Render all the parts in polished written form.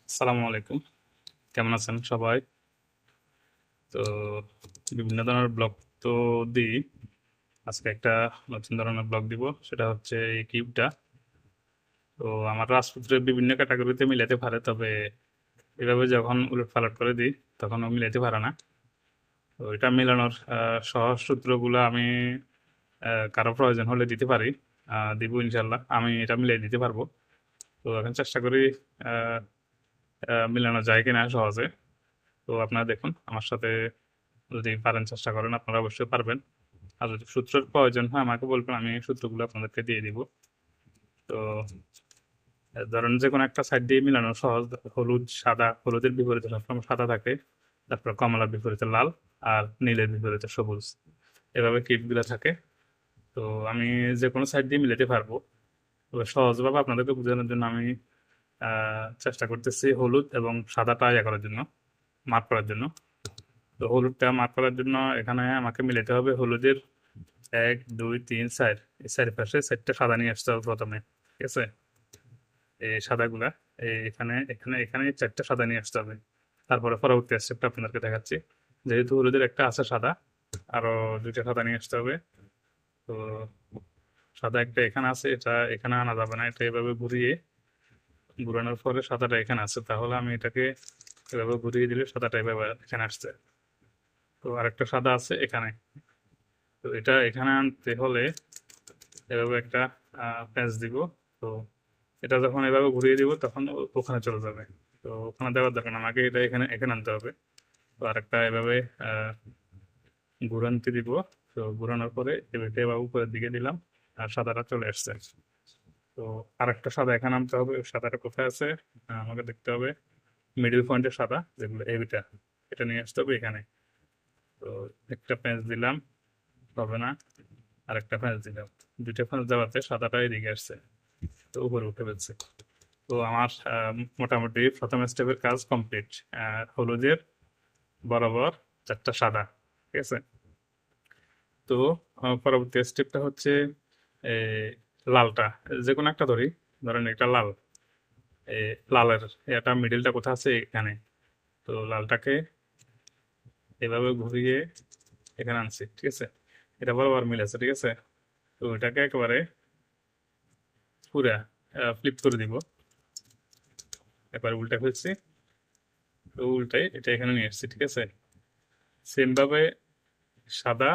আসসালামু আলাইকুম। কেমন আছেন সবাই? তো বিভিন্ন ধরনের ব্লগ তো দিই। আজকে একটা নতুন ধরনের ব্লগ দিব। সেটা হচ্ছে এই কিউবটা। তো আমার রাজপুত্রের বিভিন্ন ক্যাটাগরিতে মিলাতে পারে, তবে এভাবে যখন উলটপালট করে দিই তখন ও মিলাতে পারে না। তো এটা মিলানোর সহজ সূত্রগুলো আমি কারো প্রয়োজন হলে দিতে পারি। দিব ইনশাল্লাহ। আমি এটা মিলিয়ে দিতে পারবো। তো এখন চেষ্টা করি আহ, মিলানো যায় কিনা সহজে। তো আপনারা দেখুন আমার সাথে, যদি পারেন চেষ্টা করেন, আপনারা অবশ্যই পারবেন। আর যদি সূত্রের প্রয়োজন হয় আমাকে বলবেন, আমি সূত্রগুলো আপনাদেরকে দিয়ে দিব। তো ধরেন যে কোনো একটা সাইড দিয়ে মিলানো সহজ। হলুদ সাদা, হলুদের বিপরীতে সবসময় সাদা থাকে, তারপর কমলার বিপরীতে লাল, আর নীলের বিপরীতে সবুজ। এভাবে কিটগুলো থাকে। তো আমি যে কোনো সাইড দিয়ে মিলাতে পারবো। তবে সহজভাবে আপনাদেরকে বোঝানোর জন্য আমি চেষ্টা করতেছি হলুদ এবং সাদাটা ইয়ে করার জন্য, মার্ক করার জন্য। তো হলুদটা মার্ক করার জন্য এখানে আমাকে মিলাতে হবে হলুদের 1 2 3 4, এই চারিপাশে 4টা সাদা নিয়ে আসতে হবে প্রথমে। ঠিক আছে? এই সাদাগুলা এখানে এখানে এখানে 4টা সাদা নিয়ে আসতে হবে। তারপরে পরবর্তী স্টেপটা আপনাদেরকে দেখাচ্ছি। যেহেতু হলুদের একটা আছে সাদা, আরো 2টা সাদা নিয়ে আসতে হবে। তো সাদা একটা এখানে আছে, এটা এখানে আনা যাবে না। এটা এভাবে ঘুরানোর পরে সাদাটা এখানে আছে, তাহলে আমি এটাকে এভাবে ঘুরিয়ে দিলে সাদাটা এভাবে এখানে আসছে। তো আরেকটা সাদা আছে এখানে। তো এটা এখানে আনতে হলে এভাবে একটা প্যাঁচ দিব। তো এটা যখন এভাবে ঘুরিয়ে দিব তখন ওখানে চলে যাবে। তো ওখানে দেওয়ার দরকার না, আমাকে এটা এখানে এখানে আনতে হবে। তো আরেকটা এভাবে আহ, ঘুরানতে দিব। তো ঘুরানোর পরে এটা এভাবে উপরের দিকে দিলাম, আর সাদাটা চলে আসছে। তো আরেকটা সাদা এখানে আনতে হবে। ওই সাদাটা কোথায় আছে? আমাকে দেখতে হবে মিডিল পয়েন্টের সাদা, যেগুলো এইটা, এটা নিয়ে আসতে হবে এখানে। তো একটা প্যাঁচ দিলাম, হবে না। আরেকটা প্যাঁচ দিলাম। 2টা প্যাঁচ দেওয়াতে সাদাটা এদিকে আসছে, তো উপরে উঠে ফেলছে। তো আমার মোটামুটি প্রথম স্টেপের কাজ কমপ্লিট। হলুদের বরাবর 4টা সাদা। ঠিক আছে? তো পরবর্তী স্টেপটা হচ্ছে এই লালটা, যে কোনো একটা ধরি। ধরেন এটা লাল। এই লালের এটা মিডিলটা কোথায় আছে? এখানে। তো লালটাকে এভাবে ঘুরিয়ে এখানে আনছি। ঠিক আছে? এটা বরাবর মিল আছে। ঠিক আছে? তো এটাকে একেবারে পুরা ফ্লিপ করে দিব। একবার উল্টা ফেলছি। তো উল্টাই এটা এখানে নিয়ে এসেছি। ঠিক আছে? সেম ভাবে সাদা,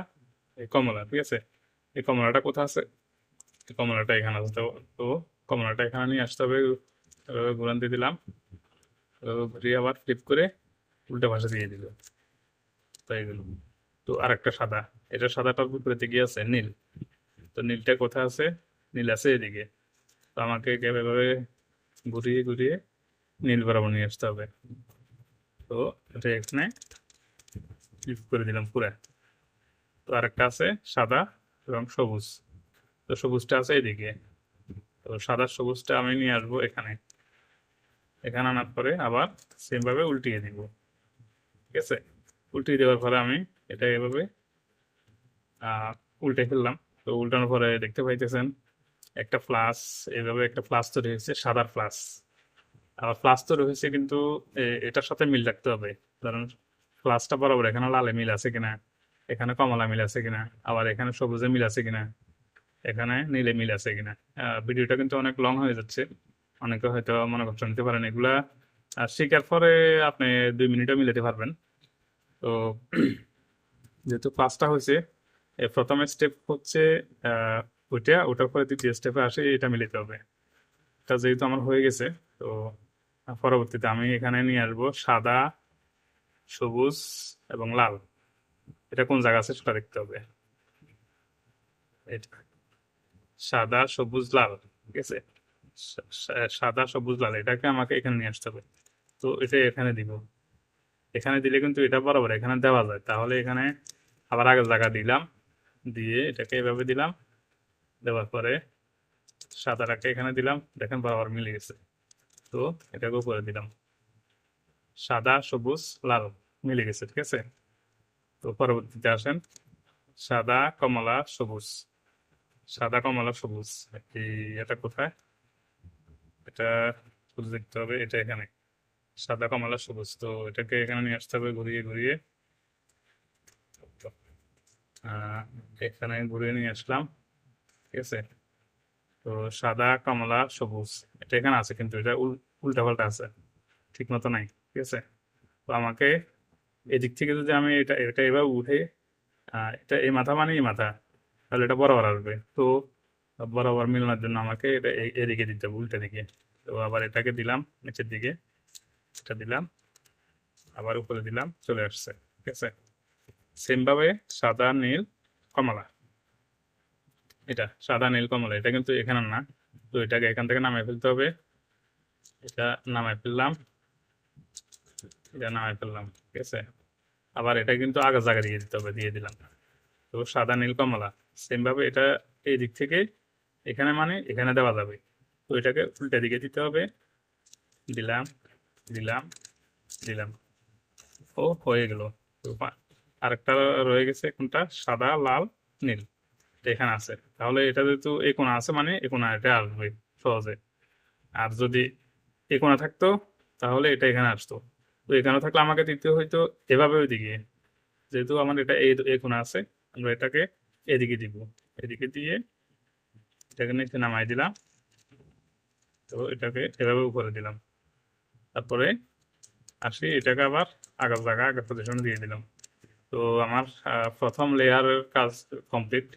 এই কমলা। ঠিক আছে? এই কমলাটা কোথায় আছে? এই কমলাটা এখানে আছে। তো তো কমলাটা এখানে নিয়ে আসতে হবে। এভাবে ঘুরান দিয়ে দিলাম। এভাবে ঘুরিয়ে আবার ফ্লিপ করে উল্টা পাশে দিয়ে দিল। তাই গেল। তো আরেকটা সাদা, এটা সাদাটার বিপরীতে গিয়ে আছে নীল। তো নীলটা কোথায় আছে? নীল আছে এদিকে। তো আমাকে এভাবে ঘুরিয়ে ঘুরিয়ে নীল বরাবর নিয়ে আসতে হবে। তো এটা এখানে ফ্লিপ করে দিলাম পুরা। তো আরেকটা আছে সাদা এবং সবুজ। তো সবুজটা আছে এদিকে। তো সাদা সবুজটা আমি নিয়ে আসবো এখানে। এখানে আনার পরে আবার সেম ভাবে উল্টিয়ে দিব। ঠিক আছে? উল্টিয়ে দেওয়ার পরে আমি এটা এভাবে আহ উল্টে ফেললাম। তো উল্টানোর পরে দেখতে পাইতেছেন একটা প্লাস, এইভাবে একটা প্লাস তৈরি হয়েছে, সাদার প্লাস। আবার প্লাস তৈরি হয়েছে, কিন্তু এটার সাথে মিল রাখতে হবে। কারণ প্লাসটা বরাবর এখানে লালে মিল আছে কিনা, এখানে কমলা মিল আছে কিনা, আবার এখানে সবুজে মিল আছে কিনা, এখানে নীলে মিল আছে কিনা। ভিডিওটা কিন্তু অনেক লং হয়ে যাচ্ছে। অনেকে হয়তো মনে করছেন নিতে পারেন এগুলা। শেখার পরে আপনি 2 মিনিটও মিলাতে পারবেন। তো যেহেতু ক্লাসটা হয়েছে, প্রথম স্টেপ হচ্ছে আহ, ওটার পরে দ্বিতীয় স্টেপে আসে এটা মিলাতে হবে। এটা যেহেতু আমার হয়ে গেছে, তো পরবর্তীতে আমি এখানে নিয়ে আসবো সাদা, সবুজ এবং লাল। এটা কোন জায়গা আছে সেটা দেখতে হবে। এটা সাদা সবুজ লাল। ঠিক আছে? সাদা সবুজ লাল, এটাকে আমাকে এখানে নিয়ে আসতে হবে। তো এটা এখানে দিব। এখানে দিলে কিন্তু এটা বরাবর এখানে দেওয়া যায়, তাহলে এখানে আবার আগের জায়গা দিলাম, দিয়ে এটাকে এভাবে দিলাম। দেওয়ার পরে সাদাটাকে এখানে দিলাম, দেখেন বরাবর মিলে গেছে। তো এটাকে উপরে দিলাম। সাদা সবুজ লাল মিলে গেছে। ঠিক আছে? তো পরবর্তীতে আসেন সাদা কমলা সবুজ। সাদা কমলা সবুজ, এই এটা কোথায়? এটা খুঁজে দেখতে হবে, এটা এখানে। সাদা কমলা সবুজ, তো এটাকে এখানে নিয়ে আসতে হবে ঘুরিয়ে ঘুরিয়ে। আহ, এখানে ঘুরিয়ে নিয়ে আসলাম, ঠিক আছে। তো সাদা কমলা সবুজ এটা এখানে আছে, কিন্তু এটা উল্টা পাল্টা আছে, ঠিক মতো নাই, ঠিক আছে। তো আমাকে এদিক থেকে যদি আমি এটা এটা এবার উঠে এটা এই মাথা মানে এই মাথা, তাহলে এটা বরাবর আসবে। তো বরাবর মিলানোর জন্য আমাকে এটা এদিকে দিতে হবে, উল্টা দিকে। তো আবার এটাকে দিলাম নিচের দিকে, এটা দিলাম, আবার উপরে দিলাম, চলে আসছে, ঠিক আছে। সেম ভাবে সাদা নীল কমলা, এটা সাদা নীল কমলা এটা কিন্তু এখানে না। তো এটাকে এখান থেকে নামায় ফেলতে হবে, এটা নামায় ফেললাম, এটা নামায় ফেললাম, ঠিক আছে। আবার এটা কিন্তু আগের জায়গায় দিয়ে দিতে হবে, দিয়ে দিলাম। তো সাদা নীল কমলা সেম ভাবে এটা এই দিক থেকে এখানে মানে এখানে দেওয়া যাবে। তো এটাকে উল্টা দিকে দিতে হবে, দিলাম, দিলাম, দিলাম, ও হয়ে গেল। তো আরেকটা রয়ে গেছে কোনটা, সাদা লাল নীল, এটা এখানে আছে। তাহলে এটা যেহেতু এই কোণা আছে মানে এই কোণা এটা আসবে সহজে। আর যদি এই কোণা থাকতো তাহলে এটা এখানে আসতো। তো এখানে থাকলে আমাকে দিতে হইতো এভাবে ওইদিকে, যেহেতু আমার এটা এই কোণা আছে, আমরা এটাকে এদিকে দিব, এদিকে দিয়ে এটাকে নিচে নামাই দিলাম। তো এটাকে এভাবে উপরে দিলাম, তারপরে আসি এটাকে আবার আগের জায়গা আগের পজিশনে দিয়ে দিলাম। তো আমার প্রথম লেয়ারের কাজ কমপ্লিট।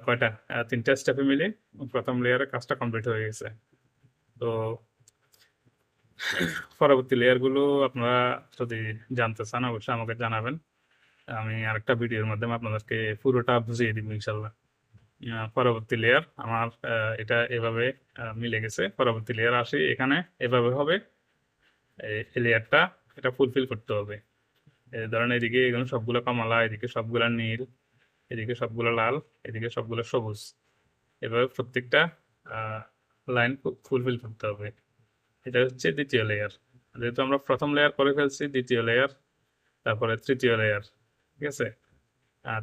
কয়টা, তিনটা স্টেপে মিলে প্রথম লেয়ারের কাজটা কমপ্লিট হয়ে গেছে। তো পরবর্তী লেয়ারগুলো আপনারা যদি জানতে চান অবশ্যই আমাকে জানাবেন, আমি আরেকটা ভিডিওর মাধ্যমে আপনাদেরকে পুরোটা বুঝিয়ে দিব ইনশাল্লাহ। পরবর্তী লেয়ার আমার এটা এভাবে মিলে গেছে। পরবর্তী লেয়ার আসি এখানে এভাবে হবে, এই লেয়ারটা এটা ফুলফিল করতে হবে। ধরেন এদিকে এগুলো সবগুলো কমলা, এদিকে সবগুলা নীল, এদিকে সবগুলো লাল, এদিকে সবগুলো সবুজ, এভাবে প্রত্যেকটা লাইন ফুলফিল করতে হবে। এটা হচ্ছে দ্বিতীয় লেয়ার। যেহেতু আমরা প্রথম লেয়ার করে ফেলছি, দ্বিতীয় লেয়ার, তারপরে তৃতীয় লেয়ার, ঠিক আছে।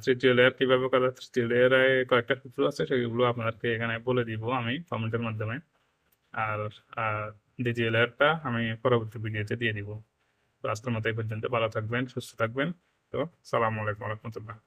তৃতীয় লেয়ার কিভাবে করা, তৃতীয় লেয়ারে কয়েকটা সূত্র আছে, সেগুলো আপনাদেরকে এখানে বলে দিব আমি কমেন্টের মাধ্যমে। আর দ্বিতীয় লেয়ারটা আমি পরবর্তী ভিডিওতে দিয়ে দিব। তো আজকের মতো এই পর্যন্ত, ভালো থাকবেন, সুস্থ থাকবেন। তো সালামু আলাইকুম রহমতুল্লাহ।